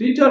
3 4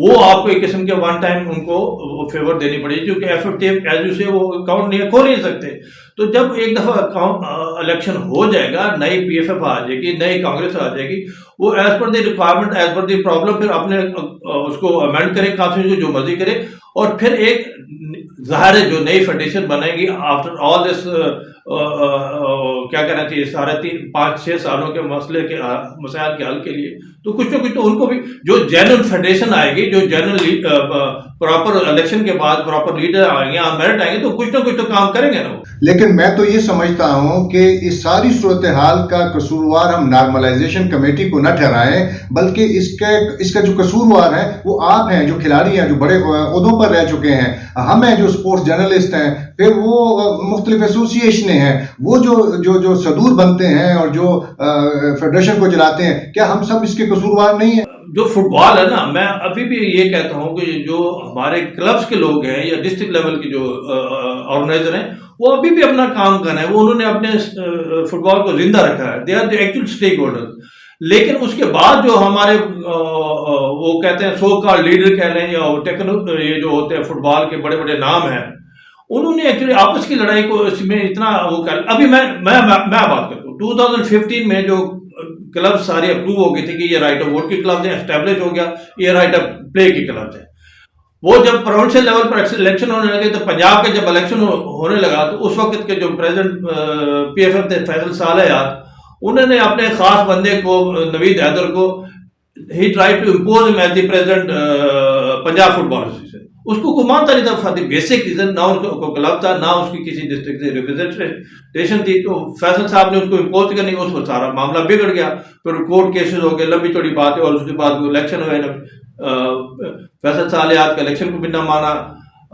وہ آپ کو ایک قسم کے ون ٹائم ان کو فیور دینی پڑے گی، کیونکہ ایفیکٹو ایز یو سے وہ اکاؤنٹ نہیں کھول نہیں سکتے. تو جب ایک دفعہ الیکشن ہو جائے گا، نئی پی ایف ایف آ جائے گی، نئی کانگریس آ جائے گی، وہ as per the requirement, as per the problem پھر اپنے اس کو امینڈ کرے، کانسٹیٹیوشن کو جو مرضی کرے، اور پھر ایک ظاہر ہے جو نئی فیڈریشن بنے گی آفٹر آل دس کیا کہنا چاہیے سارے 5-6 سالوں کے مسائل کے حل کے لیے، تو کچھ نہ کچھ تو ان کو بھی جو جنرل فیڈریشن آئے گی، جو جنرل پراپر الیکشن کے بعد پراپر لیڈر آئیں گے، میرٹ آئیں گے، تو کچھ نہ کچھ تو کام کریں گے نا. لیکن میں تو یہ سمجھتا ہوں کہ اس ساری صورتحال کا قصوروار ہم نارملائزیشن کمیٹی کو نہ ٹھہرائیں، بلکہ اس کا جو قصوروار ہے وہ آپ ہیں، جو کھلاڑی ہیں، جو بڑے عہدوں پر رہ چکے ہیں، ہم ہیں جو اسپورٹس جرنلسٹ ہیں، پھر وہ مختلف ایسوسیشنیں ہیں، وہ جو صدور بنتے ہیں اور جو فیڈریشن کو چلاتے ہیں، کیا ہم سب اس کے قصوروار نہیں ہیں؟ جو فٹ بال ہے نا، میں ابھی بھی یہ کہتا ہوں کہ جو ہمارے کلبس کے لوگ ہیں یا ڈسٹرکٹ لیول کے جو آرگنائزر ہیں، وہ ابھی بھی اپنا کام کر رہے ہیں، وہ انہوں نے اپنے فٹ بال کو زندہ رکھا ہے، they are the actual stakeholder. لیکن اس کے بعد جو ہمارے وہ کہتے ہیں سو کال لیڈر کہہ لیں یا یہ جو ہوتے ہیں فٹ بال کے بڑے بڑے نام ہیں، انہوں نے ایکچولی آپس کی لڑائی کو اس میں اتنا وہ کر. ابھی میں بات کرتا ہوں 2015 میں جو کلب سارے اپروو ہو گئے تھے کہ یہ رائٹ آف ووٹ کے کلب ہیں، اسٹیبلش ہو گیا، یہ رائٹ آف پلے کے کلب ہیں. وہ جب پروونشل لیول پر الیکشن ہونے لگے تو پنجاب کا جب الیکشن ہونے لگا تو اس وقت کے جو پریزیڈنٹ پی ایف ایف تھے فیصل صالح، انہوں نے اپنے خاص بندے کو نوید حیدر کو ہی try to impose him as the president Punjab football association. اس کو کوئی مانتا نہیں تھا فار دی بیسک ریزن، نہ اس کو کلب تھا، نہ اس کی کسی ڈسٹرکٹ سے ریپرزنٹیشن تھی. تو فیصل صاحب نے اس کو امپوز کرنے کا، اس کو سارا معاملہ بگڑ گیا، پھر کورٹ کیسز ہو گئے، لمبی چوڑی بات ہے، اور اس کے بعد الیکشن ہوئے. فیصل صالحات کا الیکشن کو بھی نہ مانا،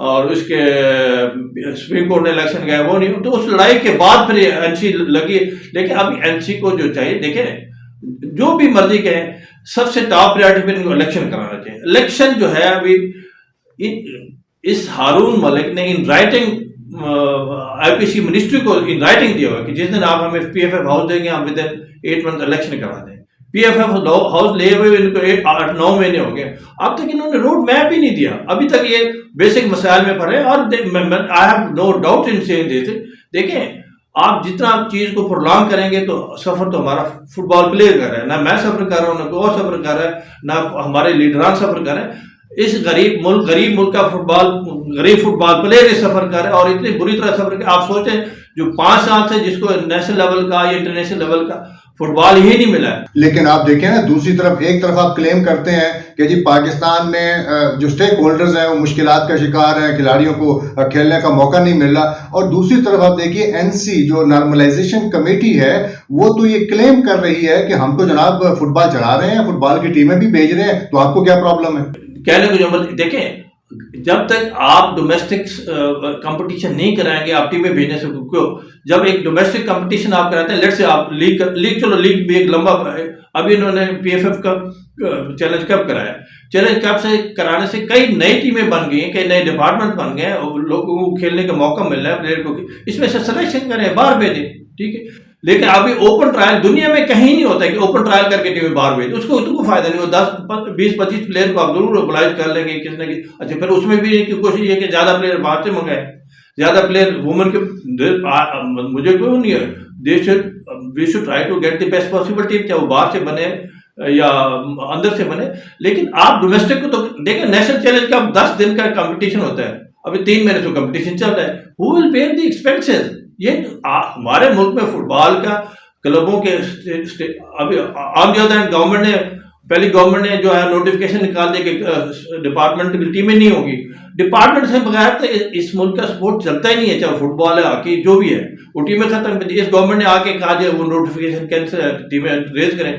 اور اس کے سپریم کورٹ نے الیکشن گیا وہ نہیں. تو اس لڑائی کے بعد پھر این سی لگی. لیکن اب این سی کو جو چاہیے، دیکھیں جو بھی مرضی کہیں، سب سے ٹاپ پریورٹی پہ ان کو الیکشن کرانا چاہیے. الیکشن جو ہے ابھی اس ہارون ملک نے in writing I P C ministry کو ان رائٹنگ دیا ہوا کہ جس دن آپ ہمیں پی ایف ایف ہاؤس دیں گے، ہم ود ان 8 منتھ الیکشن کرا دیں. پی ایف ایف ہاؤس لے ہوئے ان کو 8-9 مہینے ہو گئے، اب تک انہوں نے روڈ میپ ہی نہیں دیا. ابھی تک یہ بیسک مسائل میں پڑے. اور I have no doubt in saying this. دیکھیں آپ جتنا چیز کو پرولانگ کریں گے تو سفر تو ہمارا فٹ بال پلیئر کر رہا ہے، نہ میں سفر کر رہا ہوں، نہ کوئی اور سفر کر رہا ہے، نہ ہمارے لیڈران سفر کر رہے ہیں. اس غریب ملک کا غریب فٹ بال پلیئر سفر کر رہے ہیں، اور اتنی بری طرح سفر کر. آپ سوچیں جو 5 سال سے جس کو نیشنل لیول کا یا انٹرنیشنل لیول کا فٹ بال ہی نہیں ملا ہے. لیکن آپ دیکھیں نا، دوسری طرف ایک طرف آپ کلیم کرتے ہیں کہ جی پاکستان میں جو اسٹیک ہولڈرز ہیں وہ مشکلات کا شکار ہیں، کھلاڑیوں کو کھیلنے کا موقع نہیں مل رہا، اور دوسری طرف آپ دیکھیے این سی جو نارملائزیشن کمیٹی ہے وہ تو یہ کلیم کر رہی ہے کہ ہم تو جناب فٹ بال چلا رہے ہیں، فٹ بال کی ٹیمیں بھی بھیج رہے ہیں، تو آپ کو کیا پرابلم ہے؟ کہنے کو جو مرضی دیکھیں، جب تک آپ ڈومیسٹک کمپٹیشن نہیں کرائیں گے، آپ ٹیمیں بھیجنے سے کیوں؟ جب ایک ڈومیسٹک کمپٹیشن آپ کراتے ہیں، لیٹ سے آپ لیگ چلو لیگ بھی ایک لمبا ہے. ابھی انہوں نے پی ایف ایف کا چیلنج کپ کرایا. چیلنج کپ سے کرانے سے کئی نئی ٹیمیں بن گئی ہیں، کئی نئے ڈپارٹمنٹ بن گئے ہیں، لوگوں کو کھیلنے کا موقع مل رہا ہے پلیئر کو. اس میں سے سلیکشن کریں، باہر بھیجیں، ٹھیک ہے. لیکن ابھی اوپن ٹرائل دنیا میں کہیں نہیں ہوتا ہے کہ اوپن ٹرائل کر کے ٹیمیں باہر بھیج، اس کو کوئی فائدہ نہیں. وہ 10-20-25 پلیئر کو آپ ضرور موبلائز کر لیں گے کس نے. اچھا پھر اس میں بھی کی کوشش یہ کہ زیادہ پلیئر باہر سے منگائے، زیادہ پلیئر وومن کے. مجھے کیوں نہیں ہے، we should try to get the best possible team, چاہے وہ باہر سے بنے یا اندر سے بنے. لیکن آپ ڈومیسٹک کو تو دیکھیں، نیشنل چیلنج کا 10 دن کا کمپٹیشن ہوتا ہے، ابھی 3 مہینے سے کمپٹیشن چل رہا ہے. ہو ول بیئر دی ایکسپینسز؟ یہ ہمارے ملک میں فٹ بال کا کلبوں کے ابھی آن دی ادر ہینڈ گورنمنٹ نے جو ہے نوٹیفکیشن نکال دیا کہ ڈپارٹمنٹ کی ٹیمیں نہیں ہوگی. ڈپارٹمنٹ سے بغیر تو اس ملک کا سپورٹ چلتا ہی نہیں ہے، چاہے فٹ بال ہے، ہاکی، جو بھی ہے، وہ ٹیمیں ختم کر دی. اس گورنمنٹ نے آ کے کہا جو وہ نوٹیفکیشن کینسل ٹیمیں ریز کریں.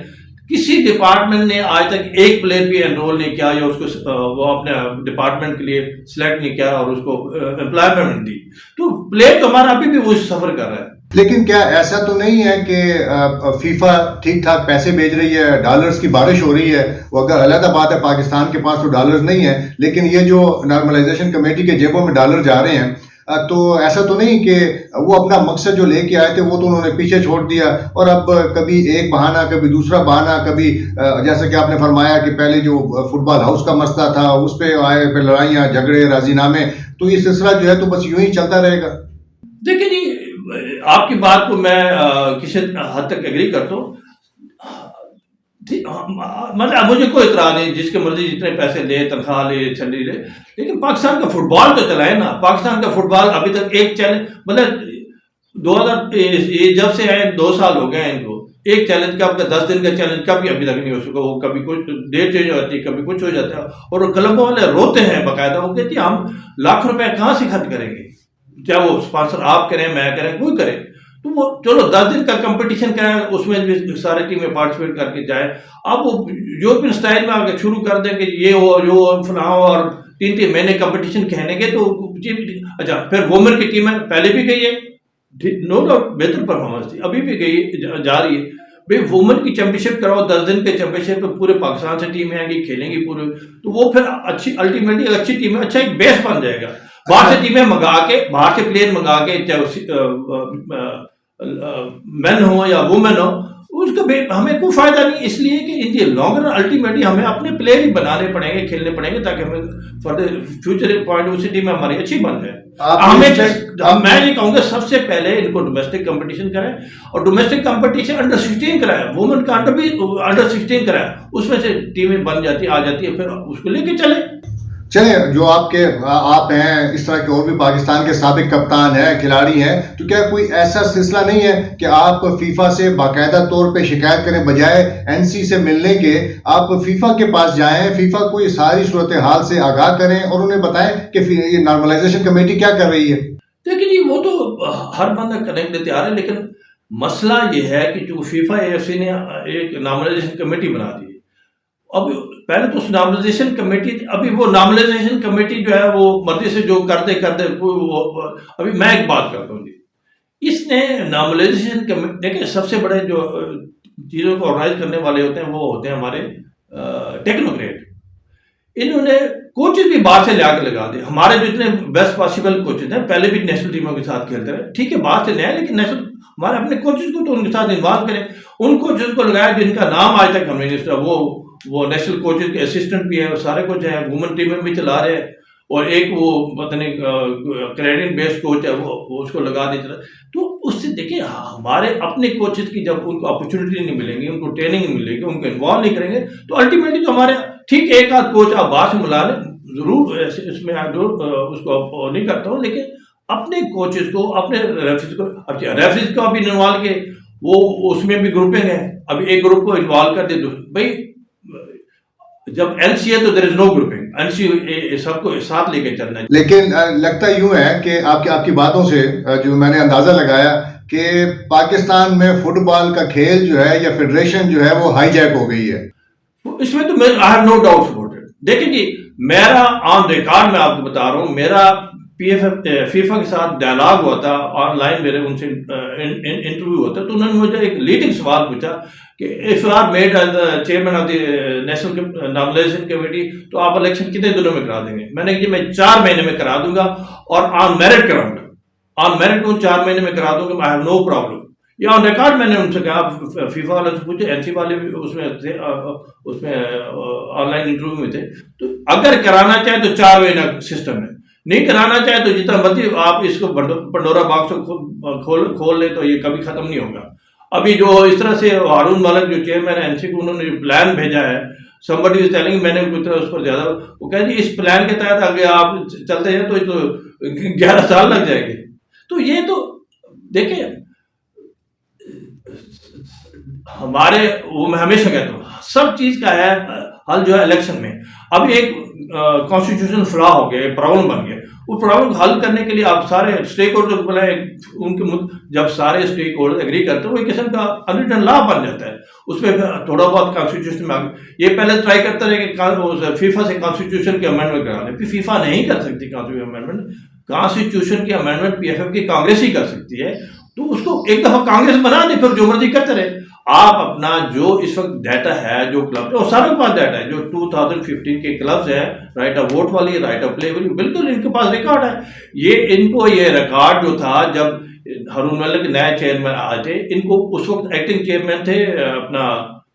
کسی ڈپارٹمنٹ نے آج تک ایک پلیئر بھی انرول نہیں کیا یا اس کو وہ اپنے ڈپارٹمنٹ کے لیے سلیکٹ نہیں کیا اور اس کو امپلائمنٹ دی. تو پلیئر تو ہمارا ابھی بھی وہ سفر کر رہا ہے. لیکن کیا ایسا تو نہیں ہے کہ فیفا ٹھیک ٹھاک پیسے بھیج رہی ہے، ڈالرز کی بارش ہو رہی ہے؟ وہ اگر علیحدہ بات ہے، پاکستان کے پاس تو ڈالرز نہیں ہے، لیکن یہ جو نارملائزیشن کمیٹی کے جیبوں میں ڈالر جا رہے ہیں، تو ایسا تو نہیں کہ وہ اپنا مقصد جو لے کے آئے تھے وہ تو انہوں نے پیچھے چھوڑ دیا اور اب کبھی ایک بہانہ کبھی دوسرا بہانہ کبھی جیسا کہ آپ نے فرمایا کہ پہلے جو فٹ بال ہاؤس کا مسئلہ تھا اس پہ آئے پھر لڑائیاں جھگڑے راضی نامے، تو یہ سلسلہ جو ہے تو بس یوں ہی چلتا رہے گا؟ دیکھیں جی، آپ کی بات کو میں کسی حد تک ایگری کرتا ہوں. مطلب مجھے کوئی اعتراض نہیں، جس کے مرضی جتنے پیسے لے، تنخواہ لے، چلی لے، لیکن پاکستان کا فٹ بال تو چلائے نا. پاکستان کا فٹ بال ابھی تک ایک چیلنج، مطلب 2000 جب سے آئے 2 سال ہو گئے ہیں ان کو، ایک چیلنج کا 10 دن کا چیلنج کا بھی ابھی تک نہیں ہو سکا. وہ کبھی کچھ ڈیٹ چینج ہو جاتی ہے، کبھی کچھ ہو جاتا ہے، اور کلبوں والے روتے ہیں باقاعدہ. وہ کہتے ہیں ہم لاکھ روپے کہاں سے خرچ کریں گے، چاہے وہ اسپانسر آپ کریں، میں کریں، کوئی کرے. تو وہ چلو 10 دن کا کمپٹیشن کریں، اس میں بھی سارے ٹیمیں پارٹیسپیٹ کر کے جائیں. اب وہ یورپین سٹائل میں آگے شروع کر دیں کہ یہ ہو فلاں اور 3 مہینے کمپٹیشن کہنے کے. تو اچھا، پھر وومن کی ٹیمیں پہلے بھی گئی ہے، نو ڈاؤٹ بہتر پرفارمنس تھی، ابھی بھی گئی جا رہی ہے. بھائی وومن کی چیمپئن شپ کراؤ، 10 دن کے چیمپئن شپ پہ پورے پاکستان سے ٹیمیں آئیں گی، کھیلیں گی پورے. تو وہ پھر اچھی الٹیمیٹلی اچھی ٹیم، اچھا ایک بیس بن جائے گا. باہر سے ٹیمیں منگا کے، باہر سے پلیئر منگا کے، چاہے مین ہو یا وومن ہو، اس کا ہمیں کوئی فائدہ نہیں. اس لیے کہ ان دی لانگ رن الٹیمیٹلی ہمیں اپنے پلیئر ہی بنانے پڑیں گے، کھیلنے پڑیں گے، تاکہ ہمیں فردر فیوچر پوائنٹ اسی ٹیم میں ہماری اچھی بن جائے. میں یہ کہوں گا سب سے پہلے ان کو ڈومیسٹک کمپٹیشن کرائیں، اور ڈومیسٹک کمپٹیشن انڈر 16 کرائیں، وومن کا انڈر 16 کرائیں، اس میں سے ٹیمیں بن جاتی آ جاتی ہے، پھر اس کو لے کے چلیں. جو آپ ہیں، اس طرح کے اور بھی پاکستان کے سابق کپتان ہیں، کھلاڑی ہیں، تو کیا کوئی ایسا سلسلہ نہیں ہے کہ آپ فیفا سے باقاعدہ طور پہ شکایت کریں، بجائے این سی سے ملنے کے آپ فیفا کے پاس جائیں، فیفا کو یہ ساری صورتحال سے آگاہ کریں اور انہیں بتائیں کہ یہ نارملائزیشن کمیٹی کیا کر رہی ہے؟ دیکھیں جی، وہ تو ہر بندہ کرنے کے لیے تیار ہے، لیکن مسئلہ یہ ہے کہ جو فیفا اے ایف سی نے ایک نارملائزیشن کمیٹی بنا دی. اب پہلے تو اس نارملائزیشن کمیٹی، ابھی وہ نارملائزیشن کمیٹی جو ہے وہ مرضی سے جو کرتے ابھی میں ایک بات کرتا ہوں جی، اس نے نارملائزیشن کمیٹی، دیکھیں سب سے بڑے جو چیزوں کو آرگنائز کرنے والے ہوتے ہیں وہ ہوتے ہیں ہمارے ٹیکنوکریٹ. انہوں نے کوچز بھی باہر سے لے کے لگا دے. ہمارے جو اتنے بیسٹ پاسبل کوچز ہیں، پہلے بھی نیشنل ٹیموں کے ساتھ کھیلتے رہے، ٹھیک ہے باہر سے لے آئے، لیکن نیشنل ہمارے اپنے کوچز کو تو ان کے ساتھ انوالو کریں. ان کوچز کو لگایا جن کا نام آج تک ہم نے نہیں سنا. وہ نیشنل کوچز کے اسسٹنٹ بھی ہیں، سارے کچھ ہیں، وومن ٹیمیں بھی چلا رہے ہیں، اور ایک وہ پتہ نہیں کینیڈین بیسڈ کوچ ہے، وہ اس کو لگا دے چلا. تو اس سے دیکھیں ہمارے اپنے کوچز کی جب ان کو اپرچونیٹی نہیں ملیں گی، ان کو ٹریننگ نہیں ملے گی، ان کو انوالو نہیں کریں گے، تو الٹیمیٹلی تو ہمارے ٹھیک ایک آدھ کوچ آپ باہر سے ملا لیں، ضرور اس میں اس کو نہیں کرتا ہوں، لیکن اپنے کوچز کو، اپنے ریفریز کو بھی انوالو کے، وہ اس میں بھی گروپنگ ہے. ابھی ایک گروپ کو انوالو کر دے، بھائی جب این سی ہے تو دیر از نو گروپنگ، این سی سب کو ساتھ لے کے چلنا ہے. لیکن لگتا یوں ہے کہ آپ کی باتوں سے جو میں نے اندازہ لگایا کہ پاکستان میں فٹ بال کا کھیل جو ہے یا فیڈریشن جو ہے وہ ہائی جیک ہو گئی ہے. اس میں تو آئی have no doubt about it. دیکھیں جی، میرا آن ریکارڈ میں آپ کو بتا رہا ہوں، میرا فیفا کے ساتھ ڈائلاگ ہوا تھا، آن لائن میرے ان سے انٹرویو ہوتا، تو انہوں نے مجھے ایک لیڈنگ سوال پوچھا کہ if you are made as chairman of the national normalization committee تو آپ الیکشن کتنے دنوں میں کرا دیں گے؟ میں نے کہا میں 4 مہینے میں کرا دوں گا، اور آن میرٹ کراؤں گا، آن میرٹ کو 4 مہینے میں کرا دوں گا، آئی ہیو نو پرابلم. یہ آن ریکارڈ میں نے ان سے کہا، فیفا والے سے پوچھے، این سی والے بھی اس میں تھے، اس میں آن لائن انٹرویو میں تھے. تو اگر کرانا چاہیں تو 4 مہینہ سسٹم ہے، نہیں کرانا چاہے تو جتنا مرضی آپ اس کو پنڈورا باکس کھول لیں تو یہ کبھی ختم نہیں ہوگا. ابھی جو اس طرح سے ہارون ملک جو چیئرمین این سی کو، انہوں نے پلان بھیجا ہے، somebody is telling میں نے اس پر زیادہ، وہ کہا جی اس پلان کے تحت اگر آپ چلتے ہیں تو 11 سال لگ جائیں گے. تو یہ تو دیکھیں ہمارے، وہ میں ہمیشہ کہتا ہوں سب چیز کا ہے حل جو ہے الیکشن میں. اب ایک کانسٹیٹیوشن فلا ہو گیا، پرابلم بن گیا، وہ پرابلم کو حل کرنے کے لیے آپ سارے اسٹیک ہولڈر کو بلائیں، ان کے جب سارے اسٹیک ہولڈر ایگری کرتے ہیں وہ ایک قسم کا انریٹن لا بن جاتا ہے. اس میں تھوڑا بہت کانسٹیٹیوشن میں یہ پہلے ٹرائی کرتا رہے کہ فیفا سے کانسٹیٹیوشن کی امینڈمنٹ کرا لیں، پھر فیفا نہیں کر سکتی کانسٹیٹیوشن امینڈمنٹ. کانسٹیٹیوشن کی امینڈمنٹ پی ایف ایف کی کانگریس ہی کر سکتی ہے. تو اس کو ایک دفعہ کانگریس بنا دے، پھر جو مرضی کرتے رہے. آپ اپنا جو اس وقت ڈیٹا ہے جو کلب اور سارے کے پاس ڈیٹا ہے جو 2015 کے کلبز ہیں رائٹ آف ووٹ والی رائٹ آف پلے والی، بالکل ان کے پاس ریکارڈ ہے. ان کو یہ ریکارڈ جو تھا جب ہارون ملک نئے چیئرمین آئے تھے، ان کو اس وقت ایکٹنگ چیئرمین تھے اپنا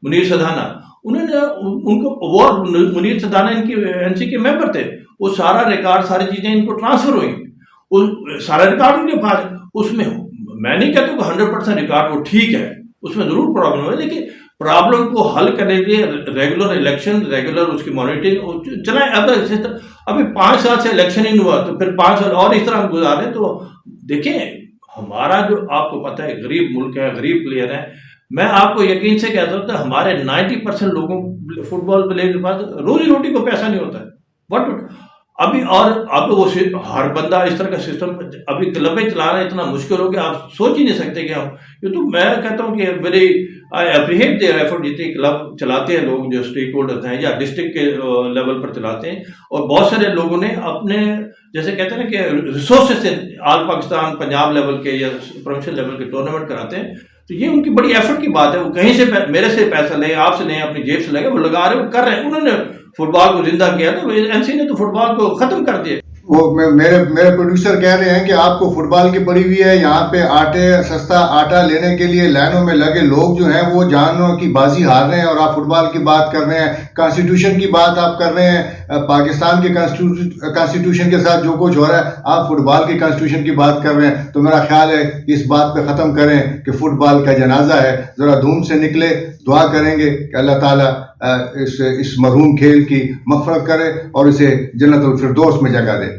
منیر سدھانا، انہوں نے ان کو وہ منیر سدھانا ان کی NC کے ممبر تھے، وہ سارا ریکارڈ ساری چیزیں ان کو ٹرانسفر ہوئی، سارا ریکارڈ ان کے پاس. اس میں میں نہیں کہتا کہ 100% ریکارڈ وہ ٹھیک ہے، اس میں ضرور پرابلم ہے، لیکن پرابلم کو حل کرنے کے لیے ریگولر الیکشن، ریگولر اس کی مانیٹرنگ چلائیں. ابھی 5 سال سے الیکشن ہی نہیں ہوا، تو پھر 5 سال اور اس طرح ہم گزارے. تو دیکھیں ہمارا جو آپ کو پتہ ہے غریب ملک ہے، غریب پلیئر ہے. میں آپ کو یقین سے کہتا ہوں کہ ہمارے 90% لوگوں فٹ بال پلیئر کے پاس روزی روٹی کو پیسہ نہیں ہوتا ہے. وٹ ابھی اور اب وہ ہر بندہ اس طرح کا سسٹم ابھی کلبیں چلانا اتنا مشکل ہو گیا، آپ سوچ ہی نہیں سکتے کہ ہم یہ. تو میں کہتا ہوں کہ very I appreciate their effort. جتنے کلب چلاتے ہیں لوگ جو اسٹیک ہولڈرز ہیں یا ڈسٹرکٹ کے لیول پر چلاتے ہیں، اور بہت سارے لوگوں نے اپنے جیسے کہتے ہیں نا کہ ریسورسز سے آل پاکستان پنجاب لیول کے یا پروونشل لیول کے ٹورنامنٹ کراتے ہیں. تو یہ ان کی بڑی ایفرٹ کی بات ہے. وہ کہیں سے میرے سے پیسہ لیں، آپ سے لیں، اپنی جیب سے لگے، وہ لگا رہے، وہ کر رہے ہیں. انہوں نے فٹ بال کو زندہ کیا تو NC نے تو فٹ بال کو ختم کر دیا. وہ میرے پروڈیوسر کہہ رہے ہیں کہ آپ کو فٹ بال کی پڑی ہوئی ہے. یہاں پہ سستا آٹا لینے کے لیے لائنوں میں لگے لوگ جو ہیں وہ جانوں کی بازی ہار رہے ہیں، اور آپ فٹ بال کی بات کر رہے ہیں، کانسٹیٹیوشن کی بات آپ کر رہے ہیں. پاکستان کے کانسٹیٹیوشن کے ساتھ جو کچھ ہو رہا ہے، آپ فٹ بال کی کانسٹیٹیوشن کی بات کر رہے ہیں. تو میرا خیال ہے کہ اس بات پہ ختم کریں کہ فٹ بال کا جنازہ ہے، ذرا دھوم سے نکلے. دعا کریں گے کہ اللہ تعالیٰ اس مرحوم کھیل کی مغفرت کرے اور اسے جنت الفردوس میں جگہ دے.